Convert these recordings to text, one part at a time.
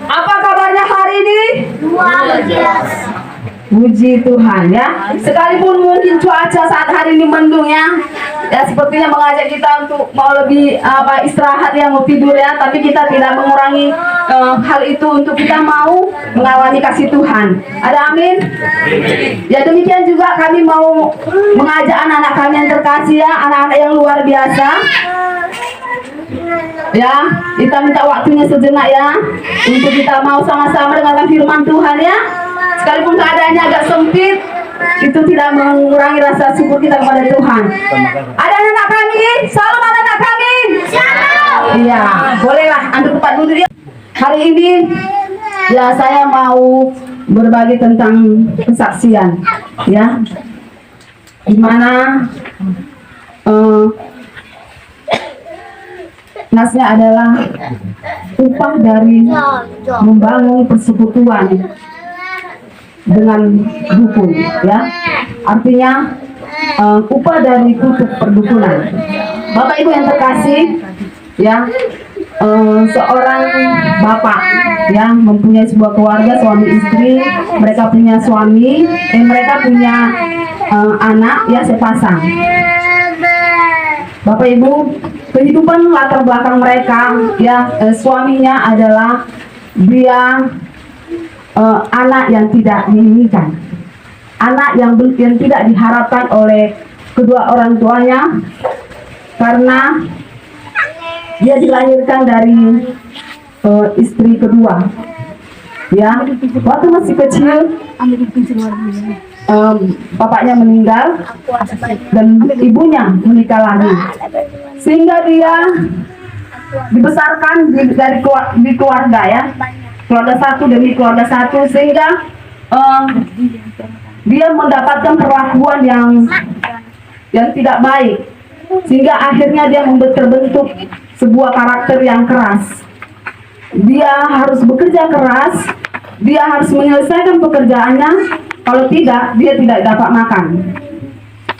Apa kabarnya hari ini? Luar biasa. Puji Tuhan ya. Sekalipun mungkin cuaca saat hari ini mendung ya, sepertinya mengajak kita untuk mau lebih istirahat ya, mau tidur ya. Tapi kita tidak mengurangi hal itu untuk kita mau mengawali kasih Tuhan. Ada amin? Ya demikian juga kami mau mengajak anak-anak kami yang terkasih ya, anak-anak yang luar biasa. Ya, kita minta waktunya sejenak ya, untuk kita mau sama-sama dengarkan firman Tuhan ya. Sekalipun keadaannya agak sempit, itu tidak mengurangi rasa syukur kita kepada Tuhan. Ada anak kami, salam anak kami. Iya, bolehlah anda tempat dulu ya. Hari ini ya saya mau berbagi tentang kesaksian ya, dimana nasnya adalah upah dari membangun persekutuan dengan dukun ya, artinya upah dari kutub perdukunan. Bapak Ibu yang terkasih ya, seorang bapak yang mempunyai sebuah keluarga, suami istri, mereka punya suami dan mereka punya anak ya, sepasang. Bapak Ibu, kehidupan latar belakang mereka ya, suaminya adalah dia anak yang tidak diinginkan, anak yang tidak diharapkan oleh kedua orang tuanya, karena dia dilahirkan dari istri kedua ya. Waktu masih kecil bapaknya meninggal dan ibunya menikah lagi, sehingga dia dibesarkan di keluarga ya, keluarga satu demi keluarga satu, sehingga dia mendapatkan perlakuan yang tidak baik, sehingga akhirnya dia terbentuk sebuah karakter yang keras. Dia harus bekerja keras, dia harus menyelesaikan pekerjaannya, kalau tidak dia tidak dapat makan.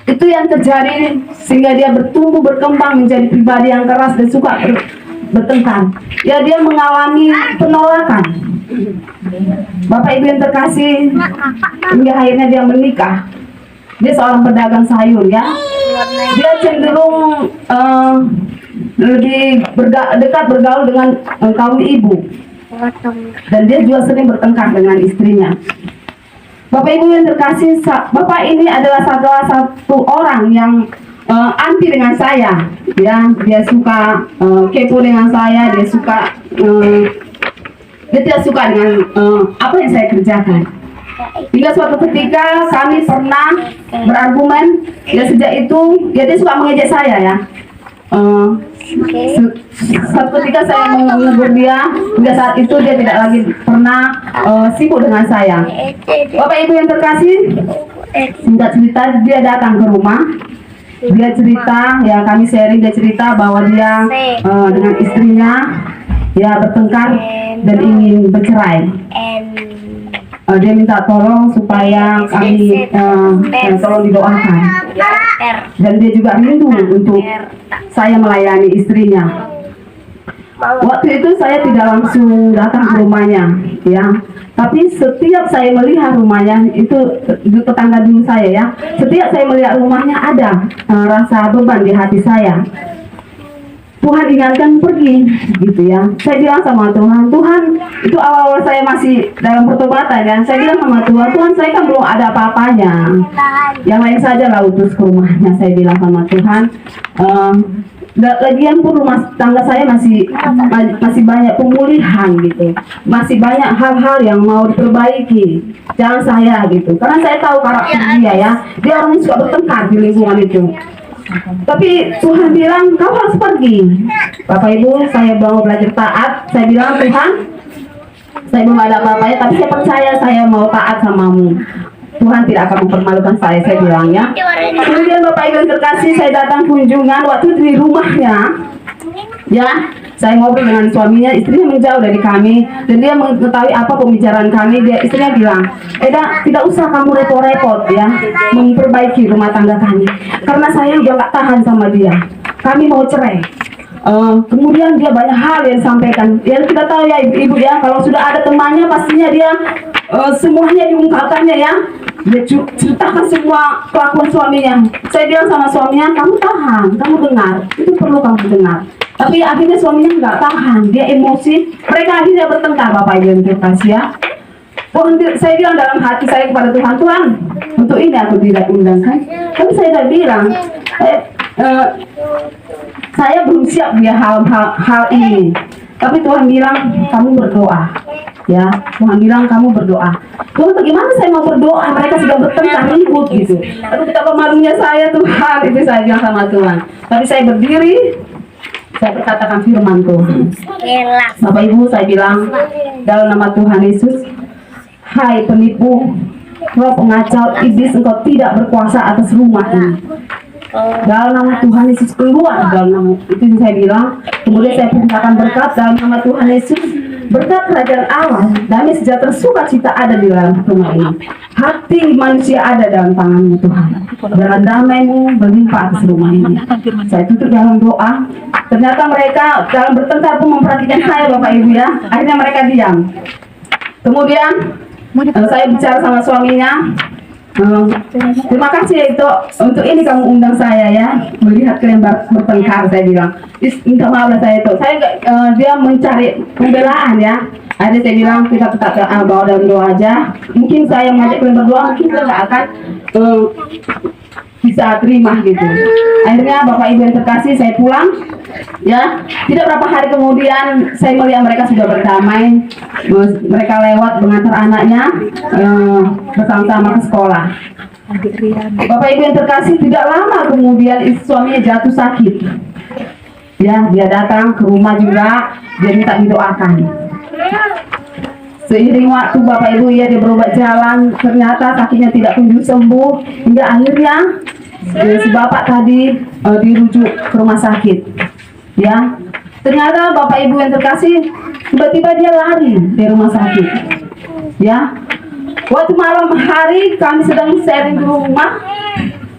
Itu yang terjadi, sehingga dia bertumbuh berkembang menjadi pribadi yang keras dan suka bertengkar. Ya, dia mengalami penolakan. Bapak Ibu yang terkasih, hingga akhirnya dia menikah. Dia seorang pedagang sayur ya. Dia cenderung lebih dekat bergaul dengan kaum ibu, dan dia juga sering bertengkar dengan istrinya. Bapak Ibu yang terkasih, bapak ini adalah salah satu orang yang anti dengan saya ya. Dia suka kepo dengan saya, dia tidak suka dengan apa yang saya kerjakan. Hingga suatu ketika kami pernah berargumen ya, sejak itu ya dia suka mengejek saya ya. Suatu ketika saya menegur dia, hingga saat itu dia tidak lagi pernah sibuk dengan saya. Bapak Ibu yang terkasih, singkat cerita, dia datang ke rumah. Dia cerita ya, kami sharing, dia cerita bahwa dia dengan istrinya ya bertengkar dan ingin bercerai. Dia minta tolong supaya kami tolong didoakan, dan dia juga rindu untuk saya melayani istrinya. Waktu itu saya tidak langsung datang ke rumahnya ya, tapi setiap saya melihat rumahnya, itu tetangga dulu saya ya, setiap saya melihat rumahnya ada rasa beban di hati saya. Tuhan ingatkan pergi gitu ya. Saya bilang sama Tuhan, Tuhan, itu awal-awal saya masih dalam pertobatan ya, saya bilang sama Tuhan, Tuhan, saya kan belum ada apa-apanya, yang lain saja lah utus ke rumahnya. Saya bilang sama Tuhan, lagian pun rumah tangga saya masih banyak pemulihan gitu, masih banyak hal-hal yang mau diperbaiki, jangan saya gitu, karena saya tahu karakter dia ya, dia orang yang suka bertengkar di lingkungan itu. Tapi Tuhan bilang, kamu harus pergi. Bapak Ibu, saya mau belajar taat. Saya bilang, Tuhan, saya belum ada apa-apanya, tapi saya percaya saya mau taat samamu. Tuhan tidak akan mempermalukan saya bilang ya. Kemudian Bapak Ibu yang terkasih, saya datang kunjungan waktu di rumahnya ya. Saya ngobrol dengan suaminya, istrinya menjauh dari kami, dan dia mengetahui apa pembicaraan kami. Istrinya bilang, Eda, tidak usah kamu repot-repot ya memperbaiki rumah tangga kami, karena saya udah gak tahan sama dia, kami mau cerai. Kemudian dia banyak hal yang disampaikan. Ya kita tahu ya ibu-ibu ya, kalau sudah ada temannya pastinya dia semuanya diungkapkannya ya. Dia ceritakan semua kelakuan suaminya. Saya bilang sama suaminya, kamu tahan, kamu dengar, itu perlu kamu dengar. Tapi akhirnya suaminya nggak tahan, dia emosi. Mereka akhirnya bertengkar, Bapak Ibu yang terkasih ya. Saya bilang dalam hati saya kepada Tuhan, Tuhan, untuk ini aku tidak undangkan. Tapi saya sudah bilang, saya belum siap dia hal ini. Tapi Tuhan bilang kamu berdoa, ya. Tuhan bilang kamu berdoa. Tuhan, bagaimana saya mau berdoa? Mereka sudah bertengkar ribut gitu. Aduh, betapa malunya saya Tuhan. Itu saya bilang sama Tuhan. Tapi saya berdiri, saya berkatakan firman Tuhan. Bapak Ibu, saya bilang dalam nama Tuhan Yesus, hai penipu, roh pengacau, iblis, engkau tidak berkuasa atas rumah ini. Dalam nama Tuhan Yesus keluar, dalam nama itu yang saya bilang. Kemudian saya perintahkan berkat dalam nama Tuhan Yesus, berkat kerajaan Allah, damai sejahtera sukacita ada di dalam rumah ini. Hati manusia ada dalam tangan-Mu Tuhan. Dengan damai-Mu berlimpah atas rumah ini. Saya tutup dalam doa. Ternyata mereka dalam bertengkar pun memperhatikan saya, Bapak Ibu ya. Akhirnya mereka diam. Kemudian saya bicara sama suaminya. Terima kasih itu untuk ini kamu undang saya ya, melihat kalian bertengkar. Saya bilang minta maaf saya itu dia mencari pembelaan ya. Akhirnya saya bilang kita tetap bawa dalam doa aja. Mungkin saya mengajak kalian berdoa, mungkin kita nggak akan bisa terima gitu. Akhirnya Bapak Ibu yang terkasih, saya pulang ya. Tidak berapa hari kemudian saya melihat mereka sudah berdamai. Mereka lewat mengantar anaknya bersama-sama ke sekolah. Bapak Ibu yang terkasih, tidak lama kemudian suaminya jatuh sakit ya. Dia datang ke rumah juga, dia minta didoakan. Seiring waktu Bapak Ibu ya, dia berobat jalan, ternyata kakinya tidak kunjung sembuh, hingga akhirnya si bapak tadi dirujuk ke rumah sakit ya. Ternyata Bapak Ibu yang terkasih, tiba-tiba dia lari dari rumah sakit ya. Waktu malam hari kami sedang sharing di rumah,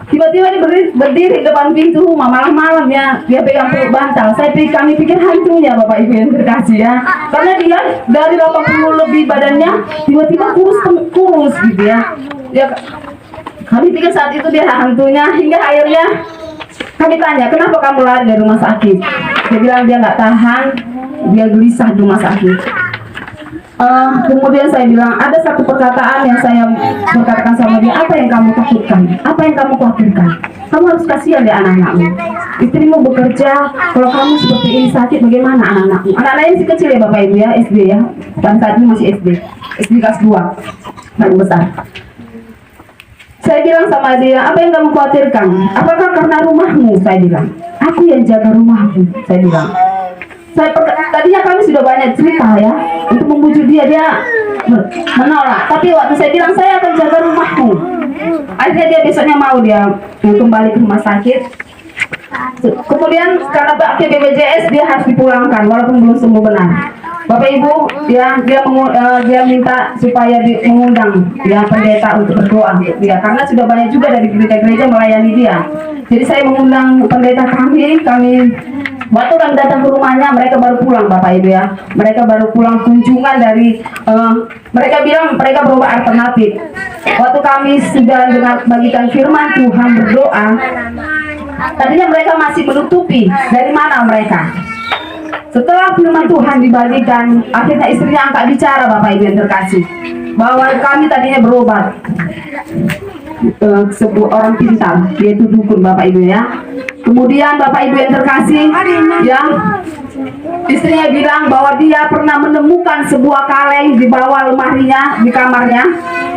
tiba-tiba dia berdiri depan pintu rumah malam-malam ya. Dia pegang peluk bantal. Kami pikir hantunya, Bapak Ibu yang terkasih ya. Karena dia dari 80 lebih badannya tiba-tiba kurus gitu ya. Kami pikir saat itu dia hantunya, hingga akhirnya kami tanya, kenapa kamu lari dari rumah sakit? Dia bilang dia nggak tahan, dia gelisah di rumah sakit. Kemudian saya bilang, ada satu perkataan yang saya berkatakan sama dia, apa yang kamu takutkan? Apa yang kamu khawatirkan? Kamu harus kasihan di anak-anakmu. Istrimu bekerja, kalau kamu seperti ini sakit, bagaimana anak-anakmu? Anak-anaknya masih kecil ya Bapak Ibu ya, SD ya. Dan saat ini masih SD kelas 2, baru besar. Saya bilang sama dia, apa yang kamu khawatirkan? Apakah karena rumahmu? Saya bilang, aku yang jaga rumahmu. Saya bilang, tadinya kami sudah banyak cerita ya untuk membujuk dia menolak. Tapi waktu saya bilang saya akan jaga rumahmu, akhirnya dia besoknya mau dia kembali ke rumah sakit. Kemudian karena pakai BPJS dia harus dipulangkan walaupun belum sembuh benar. Bapak Ibu ya, dia minta supaya mengundang ya pendeta untuk berdoa dia, karena sudah banyak juga dari gereja-gereja melayani dia. Jadi saya mengundang pendeta kami waktu kami datang ke rumahnya, mereka baru pulang Bapak Ibu ya. Mereka baru pulang kunjungan dari mereka bilang mereka berubah alternatif. Waktu kami sudah bagikan firman Tuhan berdoa, tadinya mereka masih menutupi dari mana mereka. Setelah firman Tuhan dibagikan, akhirnya istrinya angkat bicara Bapak Ibu yang terkasih, bahwa kami tadinya berobat sebuah orang pintar, yaitu dukun Bapak Ibu ya. Kemudian Bapak Ibu yang terkasih ya, istrinya bilang bahwa dia pernah menemukan sebuah kaleng di bawah lemarinya di kamarnya.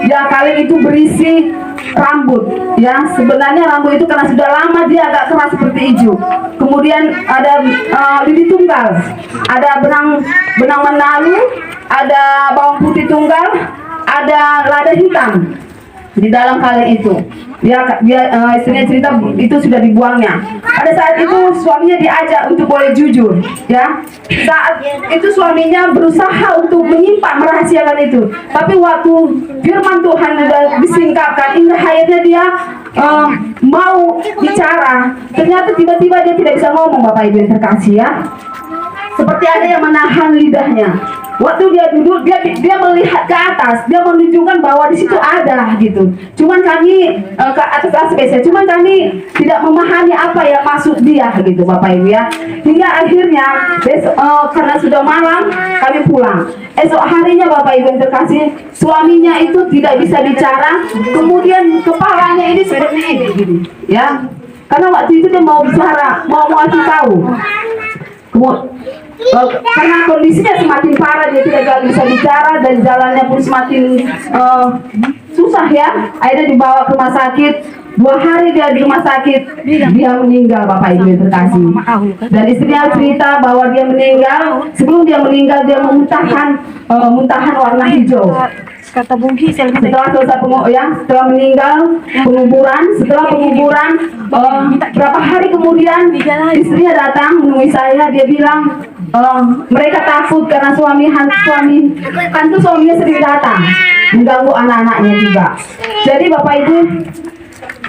Ya, kaleng itu berisi rambut ya. Sebenarnya rambut itu karena sudah lama dia agak keras seperti hijau. Kemudian ada lidi tunggal, ada benang Menalu, ada bawang putih tunggal, ada lada hitam. di dalam kali itu istrinya cerita itu sudah dibuangnya. Pada saat itu suaminya diajak untuk boleh jujur, ya. Saat itu suaminya berusaha untuk menyimpan merahasiakan itu, tapi waktu firman Tuhan sudah disingkapkan hingga akhirnya dia mau bicara, ternyata tiba-tiba dia tidak bisa ngomong, Bapak Ibu yang terkasih, ya. Seperti ada yang menahan lidahnya. Waktu dia duduk, dia melihat ke atas, dia menunjukkan bahwa di situ ada gitu. Cuman kami ke atas ACPC, cuman kami tidak memahami apa yang maksud dia gitu, Bapak Ibu, ya. Hingga akhirnya besok, karena sudah malam, kami pulang. Esok harinya, Bapak Ibu yang terkasih, suaminya itu tidak bisa bicara, kemudian kepalanya ini seperti ini, gini, ya. Karena waktu itu dia mau bicara, mau ngasih tahu. Karena kondisinya semakin parah, dia tidak bisa bicara dan jalannya pun semakin susah, ya. Akhirnya dibawa ke rumah sakit. 2 hari dia di rumah sakit, dia meninggal, Bapak Ibu yang terkasih. Dan istrinya cerita bahwa dia meninggal, sebelum dia meninggal dia memuntahkan muntahan warna hijau. Kata Bungki, Setelah selesai setelah meninggal setelah penguburan berapa hari kemudian istrinya datang menemui saya. Dia bilang mereka takut karena suaminya sering datang mengganggu anak-anaknya juga. Jadi Bapak Ibu,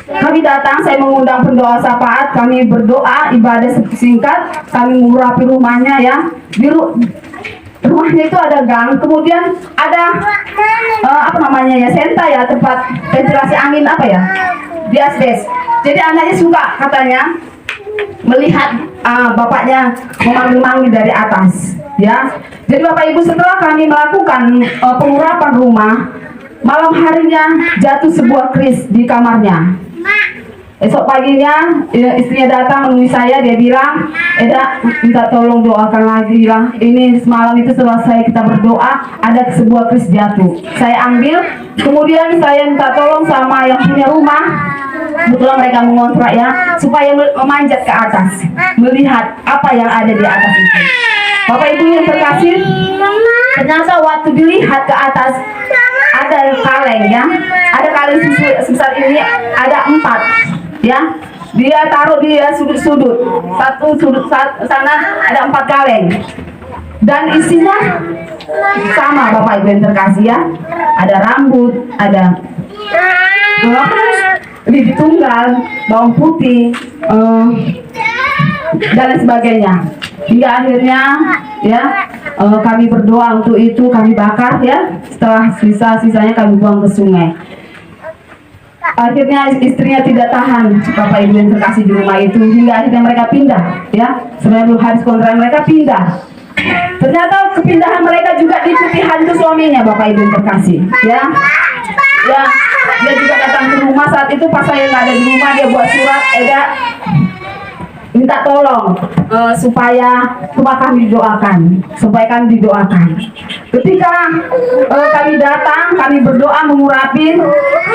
kami datang, saya mengundang pendoa syafaat, kami berdoa, ibadah singkat, kami mengurapi rumahnya, ya. Di rumahnya itu ada gang, kemudian ada senta, ya, tempat ventilasi angin di asbes. Jadi anaknya suka katanya melihat bapaknya memanggil-manggil dari atas, ya. Jadi Bapak Ibu, setelah kami melakukan pengurapan rumah, malam harinya jatuh sebuah kris di kamarnya. Esok paginya istrinya datang menemui saya, dia bilang, Eda minta tolong doakan lagi lah. Ini semalam itu selesai kita berdoa, ada sebuah kris jatuh. Saya ambil, kemudian saya minta tolong sama yang punya rumah, kebetulan mereka mengontrak, ya, supaya memanjat ke atas, melihat apa yang ada di atas itu. Bapak Ibu yang terkasih, ternyata waktu dilihat ke atas ada kaleng, ya, ada kaleng sebesar ini, ada 4. Ya, dia taruh di sudut-sudut. Satu sudut sana ada 4 kaleng. Dan isinya sama, Bapak Ibu yang terkasih, ya. Ada rambut, ada lidi tunggal, bawang putih, dan lain sebagainya. Hingga akhirnya, ya, kami berdoa untuk itu, kami bakar, ya. Setelah sisa-sisanya kami buang ke sungai. Akhirnya istrinya tidak tahan, Bapak Ibu yang terkasih, di rumah itu, hingga akhirnya mereka pindah, ya. Sebenarnya belum habis kontrak, mereka pindah. Ternyata kepindahan mereka juga diikuti hantu suaminya, Bapak Ibu yang terkasih, ya. Ya, dia juga datang ke rumah. Saat itu pas saya nggak ada di rumah, dia buat surat, Eda minta tolong supaya kami didoakan, Ketika kami datang, kami berdoa mengurapi.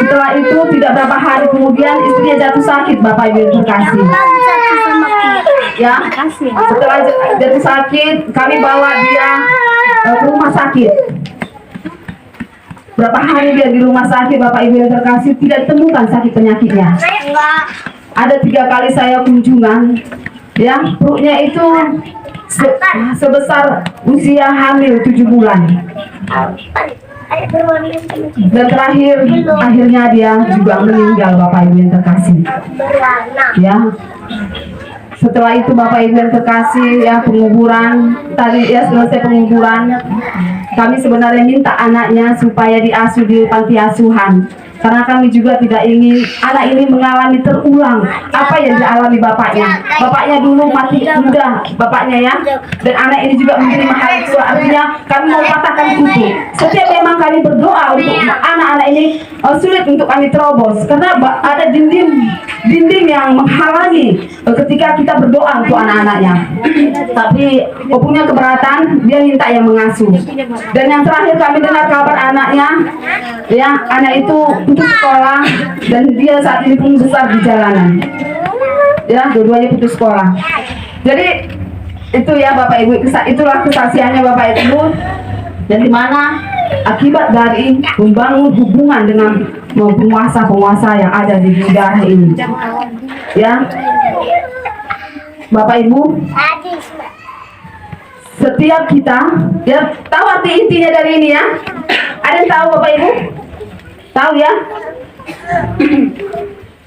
Setelah itu tidak berapa hari kemudian istrinya jatuh sakit, Bapak Ibu yang terkasih. Ya, setelah jatuh sakit, kami bawa dia ke rumah sakit. Berapa hari dia di rumah sakit, Bapak Ibu yang terkasih, tidak ditemukan sakit penyakitnya. Ada 3 kali saya kunjungan, ya, perutnya itu sebesar usia hamil 7 bulan. Dan akhirnya dia juga meninggal, Bapak Ibu yang terkasih, ya. Setelah itu Bapak Ibu yang terkasih, ya, penguburan tadi, ya, selesai penguburan, kami sebenarnya minta anaknya supaya diasuh di panti asuhan. Karena kami juga tidak ingin anak ini mengalami terulang apa yang dialami bapaknya. Bapaknya dulu mati muda, bapaknya, ya. Dan anak ini juga menerima hal itu. Artinya kami mau patahkan kutu. Setiap memang kami berdoa untuk anak-anak ini sulit untuk kami terobos. Karena ada dinding yang menghalangi ketika kita berdoa untuk anak-anaknya. Tapi punya keberatan, dia minta yang mengasuh. Dan yang terakhir kami dengar kabar anaknya, ya, anak itu putus sekolah dan dia saat ini pun besar di jalanan, ya, dua-duanya putus sekolah. Jadi itu, ya, Bapak Ibu, itulah kesaksiannya Bapak Ibu, dan dimana akibat dari membangun hubungan dengan penguasa-penguasa yang ada di negara ini. Ya, Bapak Ibu, setiap kita, ya tahu arti intinya dari ini ya? Ada yang tahu Bapak Ibu? Tahu ya?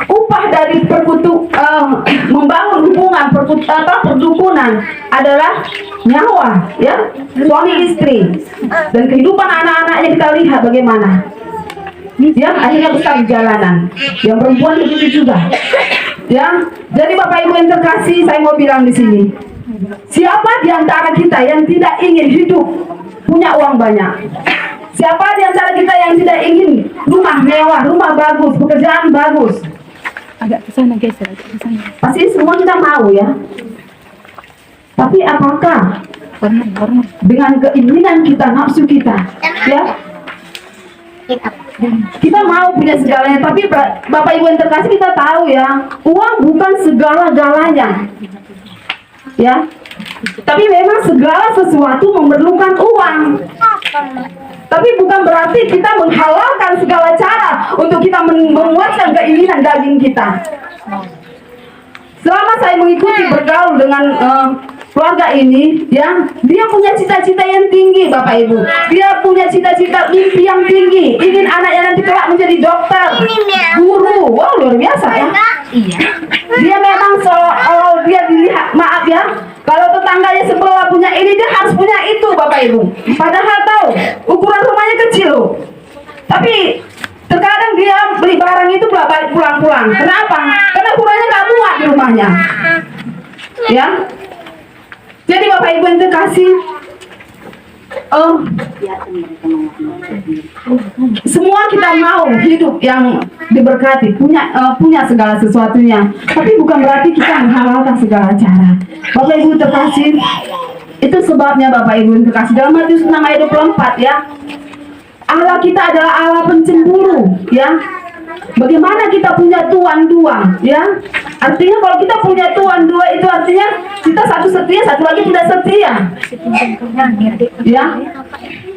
Upah dari membangun hubungan perdukunan adalah nyawa, ya, suami istri, dan kehidupan anak-anaknya kita lihat bagaimana. Yang akhirnya besar di jalanan, yang perempuan begitu juga. Ya, jadi Bapak Ibu yang terkasih, saya mau bilang di sini, siapa di antara kita yang tidak ingin hidup punya uang banyak? Siapa di antara kita yang tidak ingin rumah mewah, rumah bagus, pekerjaan bagus? Agak ke sana guys, agak ke sana. Pasti semua kita mau ya. Tapi apakah Warna. dengan keinginan kita, nafsu kita, ya, kita mau punya segalanya? Tapi Bapak Ibu yang terkasih, kita tahu ya, uang bukan segala-galanya, ya. Tapi memang segala sesuatu memerlukan uang. Tapi bukan berarti kita menghalalkan segala cara untuk kita memuaskan keinginan daging kita. Selama saya mengikuti bergaul dengan keluarga ini, ya, dia punya cita-cita yang tinggi, Bapak Ibu. Dia punya cita-cita, mimpi yang tinggi, ingin anaknya nanti kelak menjadi dokter, guru. Wow, luar biasa ya. Dia memang kalau dia dilihat, maaf ya, kalau tetangganya sebelah punya ini, dia harus punya itu, Bapak Ibu. Padahal tahu ukuran rumahnya kecil loh. Tapi terkadang dia beli barang itu balik pulang-pulang. Kenapa? Karena ukurannya nggak muat di rumahnya. Ya. Jadi Bapak Ibu yang terkasih, semua kita mau hidup yang diberkati, punya segala sesuatunya. Tapi bukan berarti kita menghalalkan segala cara. Bapak Ibu terkasih, itu sebabnya Bapak Ibu yang terkasih, dalam Matius 6 ayat 24 ya, Allah kita adalah Allah pencemburu, ya. Bagaimana kita punya tuan dua, ya? Artinya kalau kita punya tuan dua, itu artinya kita satu setia, satu lagi tidak setia. Ya,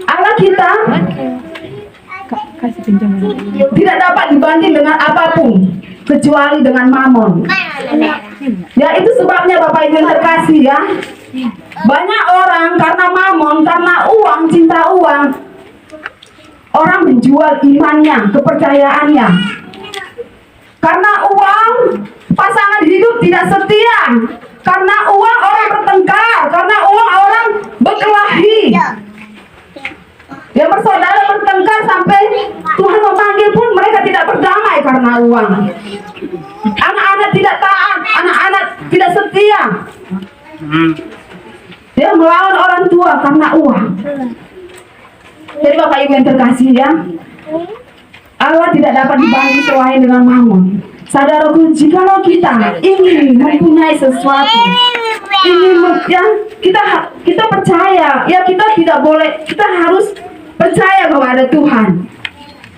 Allah kita Kasih pinjaman. tidak dapat dibanding dengan apapun kecuali dengan mamon. Ya, itu sebabnya Bapak Ibu yang terkasih ya. Banyak orang karena mamon, karena uang, cinta uang, orang menjual imannya, kepercayaannya. Karena uang, pasangan hidup tidak setia. Karena uang, orang bertengkar. Karena uang, orang berkelahi. Ya, bersaudara bertengkar sampai Tuhan memanggil pun mereka tidak berdamai karena uang. Anak-anak tidak taat, anak-anak tidak setia. Dia melawan orang tua karena uang. Jadi Bapak Ibu yang terkasih ya, Allah tidak dapat dibanding selain dengan mamon. Saudaraku, jikalau kita ingin mempunyai sesuatu, ya, kita percaya, ya, kita tidak boleh, kita harus percaya kepada Tuhan.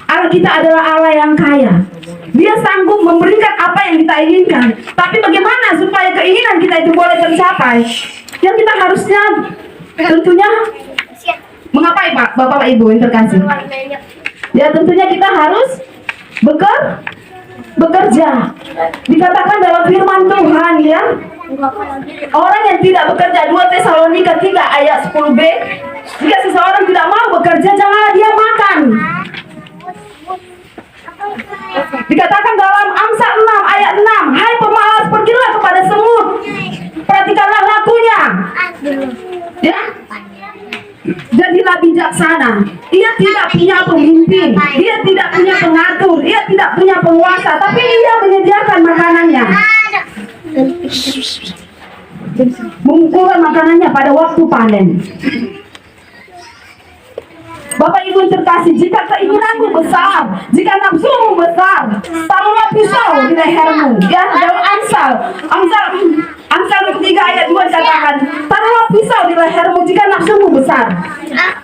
Allah kita adalah Allah yang kaya. Dia sanggup memberikan apa yang kita inginkan. Tapi bagaimana supaya keinginan kita itu boleh tercapai? Yang kita harusnya tentunya mengapai Pak, Bapak Ibu yang terkasih? Ya, tentunya kita harus bekerja. Dikatakan dalam firman Tuhan ya, orang yang tidak bekerja, 2 Tesalonika 3 ayat 10b, jika seseorang tidak mau bekerja, janganlah dia makan. Dikatakan dalam Amsal 6 ayat 6, hai pemalas, pergilah kepada semut, perhatikanlah lakunya. Ya, jadilah bijaksana. Ia tidak punya pemimpin, dia tidak punya pengatur, ia tidak punya penguasa, tapi ia menyediakan makanannya, mengumpulkan makanannya pada waktu panen. Bapak Ibu yang terkasih, jika keinginanmu besar, jika nafsumu besar, taruhlah pisau di lehermu. Ya, dalam Amsal 3 ayat 2 dikatakan, taruhlah pisau di lehermu jika nafsumu besar.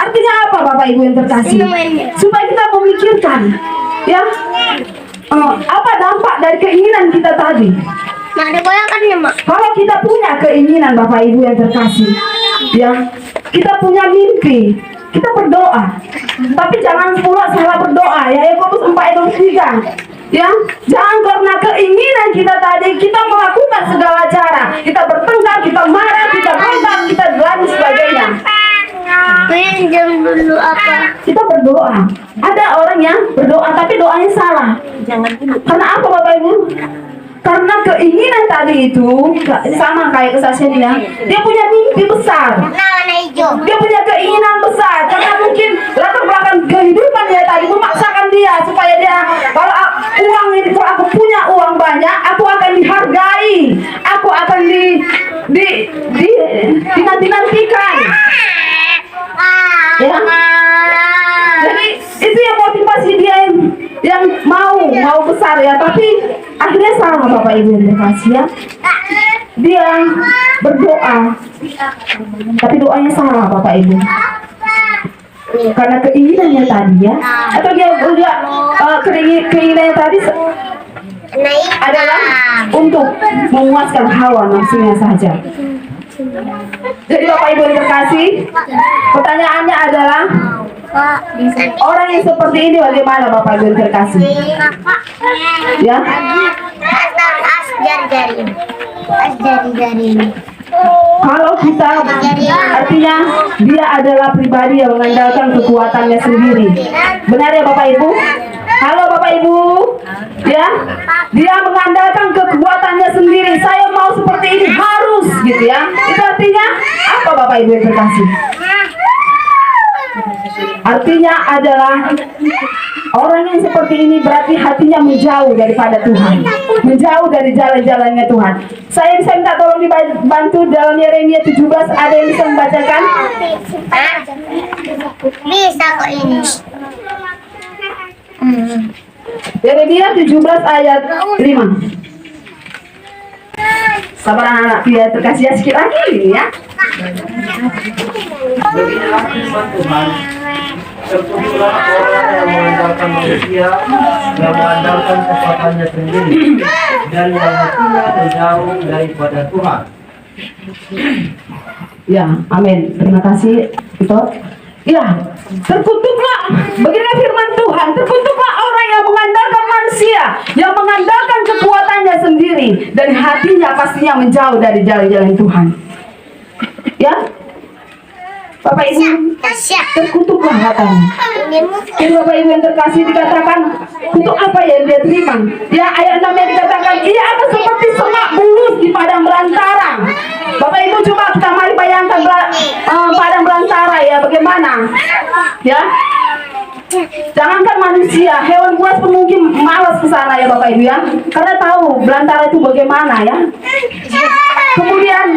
Artinya apa Bapak Ibu yang terkasih? Supaya kita memikirkan, ya, apa dampak dari keinginan kita tadi. Kalau kita punya keinginan Bapak Ibu yang terkasih, ya, kita punya mimpi, kita berdoa. Tapi jangan pula salah berdoa ya. Yakobus 4 ayat 3. Ya, jangan karena keinginan kita tadi kita melakukan segala cara. Kita bertengkar, kita marah, kita berantem, kita dan sebagainya. Pinjam dulu apa? Kita berdoa. Ada orang yang berdoa tapi doanya salah. Jangan dulu. Karena apa Bapak Ibu? Karena keinginan tadi itu sama kayak kesaksian dia. Dia punya mimpi besar. Nah, warna hijau. Dia punya keinginan besar karena mungkin latar belakang kehidupan dia tadi memaksakan dia supaya dia kalau uang ini, kalau aku punya uang banyak, aku akan dihargai, aku akan dinanti-nantikan. Ya. Jadi itu yang motivasi dia yang mau besar ya, tapi akhirnya salah Bapak Ibu yang terkasih ya. Dia berdoa, tapi doanya salah Bapak Ibu. Karena keinginannya tadi ya, atau dia keinginannya tadi adalah untuk memuaskan hawa nafsunya saja. Jadi Bapak Ibu yang terkasih, pertanyaannya adalah orang yang seperti ini bagaimana Bapak Ibu yang terkasih? Ya, kalau kita artinya dia adalah pribadi yang mengandalkan kekuatannya sendiri. Benar ya Bapak Ibu? Halo Bapak Ibu, ya, dia mengandalkan kekuatannya sendiri. Saya mau seperti ini harus, gitu ya. Itu artinya apa Bapak Ibu yang terkasih? Artinya adalah orang yang seperti ini berarti hatinya menjauh daripada Tuhan, menjauh dari jalan-jalannya Tuhan. Saya minta tolong dibantu dalam Yeremia 17, ada yang bisa membacakan? Bisa kok ini. Yeremia 17 ayat 5. Sabar anak-anak, dia terkasih ya, sedikit lagi ya. Beginilah firman Tuhan, terkutuklah orang yang mengandalkan manusia, yang mengandalkan kekuatannya sendiri, dan yang hatinya menjauh daripada Tuhan. Ya, amin. Terima kasih, Tito. Ya, terkutuklah, beginilah firman Tuhan, terkutuklah orang yang mengandalkan manusia, yang mengandalkan kekuatannya sendiri, dan hatinya pastinya menjauh dari jalan-jalan Tuhan. Ya, Bapak Ibu, terkutuklah katanya. Jadi Bapak Ibu yang terkasih dikatakan, untuk apa yang dia terima? Ya, ayat 6 yang dikatakan, ia akan seperti semak bulus di padang belantara. Bapak Ibu coba kita mari bayangkan padang belantara ya, bagaimana? Ya, jangankan manusia, hewan buas pun mungkin malas ke sana ya Bapak Ibu ya, karena tahu belantara itu bagaimana ya. Kemudian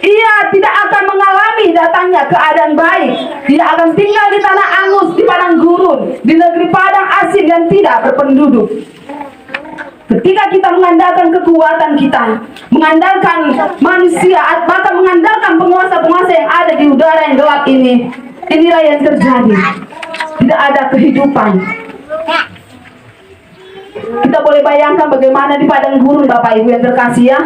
ia tidak akan mengalami datangnya keadaan baik. Dia akan tinggal di tanah angus, di padang gurun, di negeri padang asing dan tidak berpenduduk. Ketika kita mengandalkan kekuatan kita, mengandalkan manusia, bahkan mengandalkan penguasa-penguasa yang ada di udara yang gelap ini, inilah yang terjadi. Tidak ada kehidupan. Kita boleh bayangkan bagaimana di padang gurun Bapak Ibu yang terkasih ya.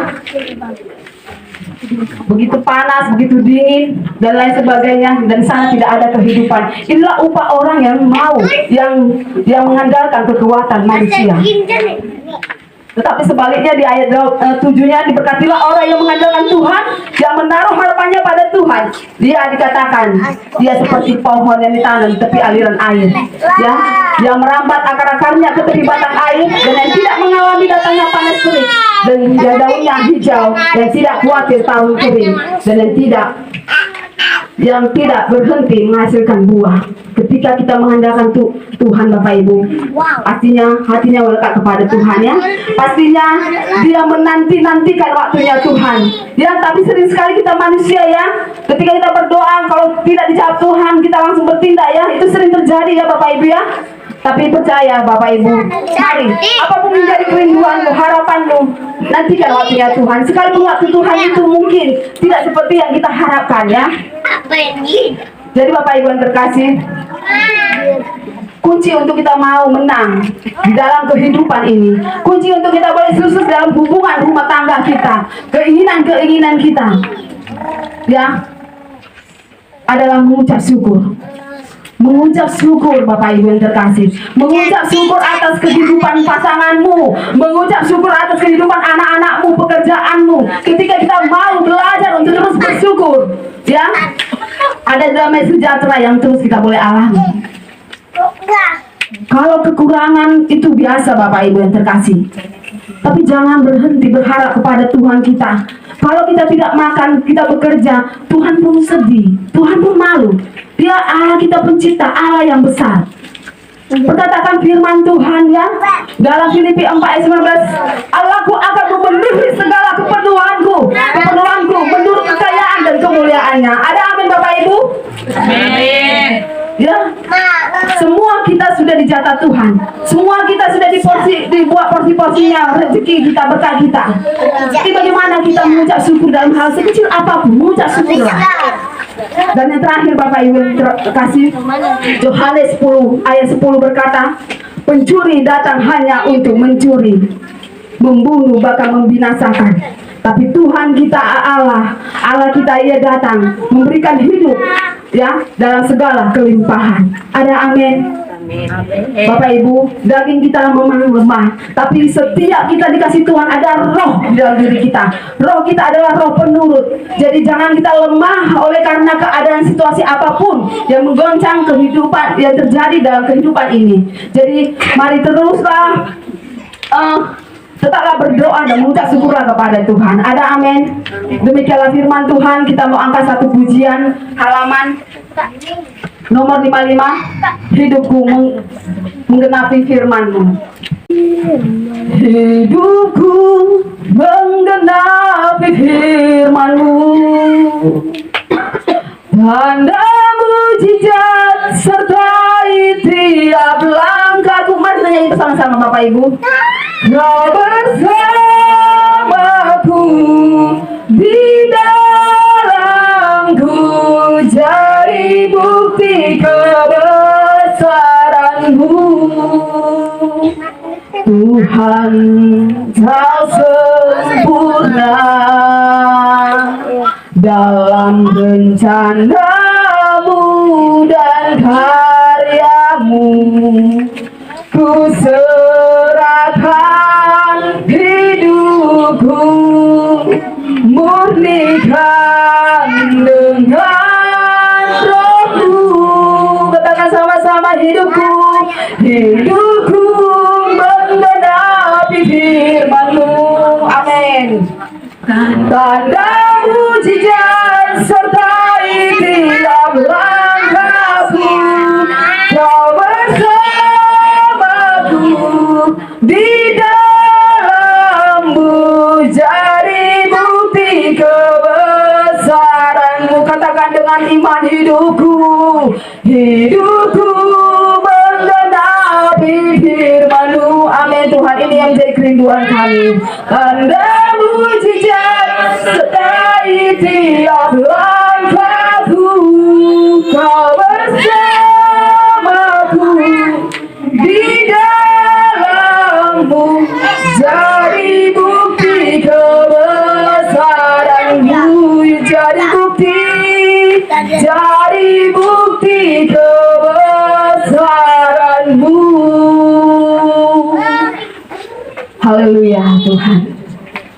Begitu panas, begitu dingin dan lain sebagainya, dan sana tidak ada kehidupan. Inilah upah orang yang mau, yang mengandalkan kekuatan manusia. Tetapi sebaliknya di ayat 7-nya, diberkatilah orang yang mengandalkan Tuhan, yang menaruh harapannya pada Tuhan. Dia dikatakan, dia seperti pohon yang ditanam di tepi aliran air, ya, yang merambat akar-akarnya ke tepi batang air, dan yang tidak mengalami datangnya panas terik, dan daunnya hijau, dan tidak khawatir tahun kering, dan yang tidak berhenti menghasilkan buah. Ketika kita mengandalkan Tuhan Bapak Ibu, pastinya hatinya melekat kepada Tuhan ya. Pastinya dia menanti-nantikan waktunya Tuhan ya. Tapi sering sekali kita manusia ya, ketika kita berdoa kalau tidak dijawab Tuhan, kita langsung bertindak ya. Itu sering terjadi ya Bapak Ibu ya. Tapi percaya Bapak Ibu, mari apapun menjadi kerinduanmu, harapanmu, nantikan waktunya Tuhan. Sekalipun waktu Tuhan itu mungkin tidak seperti yang kita harapkan ya. Jadi Bapak Ibu yang terkasih, kunci untuk kita mau menang di dalam kehidupan ini, kunci untuk kita boleh sukses dalam hubungan rumah tangga kita, keinginan kita ya, adalah mengucap syukur. mengucap syukur Bapak Ibu yang terkasih, mengucap syukur atas kehidupan pasanganmu, mengucap syukur atas kehidupan anak-anakmu, pekerjaanmu. Ketika kita mau belajar untuk terus bersyukur, ya, ada damai sejahtera yang terus kita boleh alami. Kalau kekurangan itu biasa Bapak Ibu yang terkasih, tapi jangan berhenti berharap kepada Tuhan kita. Kalau kita tidak makan, kita bekerja, Tuhan pun sedih, Tuhan pun malu. Dia Allah kita pencipta, Allah yang besar. Perkatakan firman Tuhan ya dalam Filipi 4 ayat 19, Allahku akan memenuhi segala keperluanku menurut kekayaan dan kemuliaannya. Ada amin Bapak Ibu? Amin. Ya, semua kita sudah dijatah Tuhan. Semua kita sudah dibuat porsi-porsinya rezeki kita, berkah kita. Tapi bagaimana kita mengucap syukur dalam hal sekecil apapun, mengucap syukurlah. Dan yang terakhir Bapak Ibu yang terkasih, Yohanes 10 ayat 10 berkata, pencuri datang hanya untuk mencuri, membunuh, bahkan membinasakan. Tapi Tuhan kita Allah kita Ia datang memberikan hidup ya dalam segala kelimpahan. Ada amin. Bapak Ibu, daging kita memang lemah, tapi setiap kita dikasih Tuhan ada roh di dalam diri kita. Roh kita adalah roh penurut. Jadi jangan kita lemah oleh karena keadaan situasi apapun yang menggoncang kehidupan yang terjadi dalam kehidupan ini. Jadi mari teruslah tetaplah berdoa dan mengucap syukurlah kepada Tuhan. Ada amin. Demikianlah firman Tuhan. Kita mau angkat satu pujian halaman nomor 55. Hidupku menggenapi firman-Mu. Hidupku menggenapi firman-Mu, tanda mujizat sertai tiap langkahku. Mari nyanyi bersama-sama Bapak Ibu. Kau bersamaku di dalamku, jadi bukti kebesaran-Mu. Tuhan Kau sempurna dalam rencana-Mu dan karya-Mu. Ku serahkan hidupku, murnikan dengan Roh-Mu. Katakan sama-sama, hidupku menggenapi firman-Mu. Amin. Tanda mujizat sertai tiap langkahku, Kau bersamaku di dalam-Mu, jadi bukti kebesaran-Mu. Katakan dengan iman, hidupku menggenapi firman-Mu. Amin Tuhan, ini yang menjadi kerinduan kami. Tanda mujizat sertai tiap langkahku, Kau bersamaku di dalam-Mu, jadi bukti kebesaran-Mu. Jadi bukti kebesaran-Mu. Haleluya Tuhan.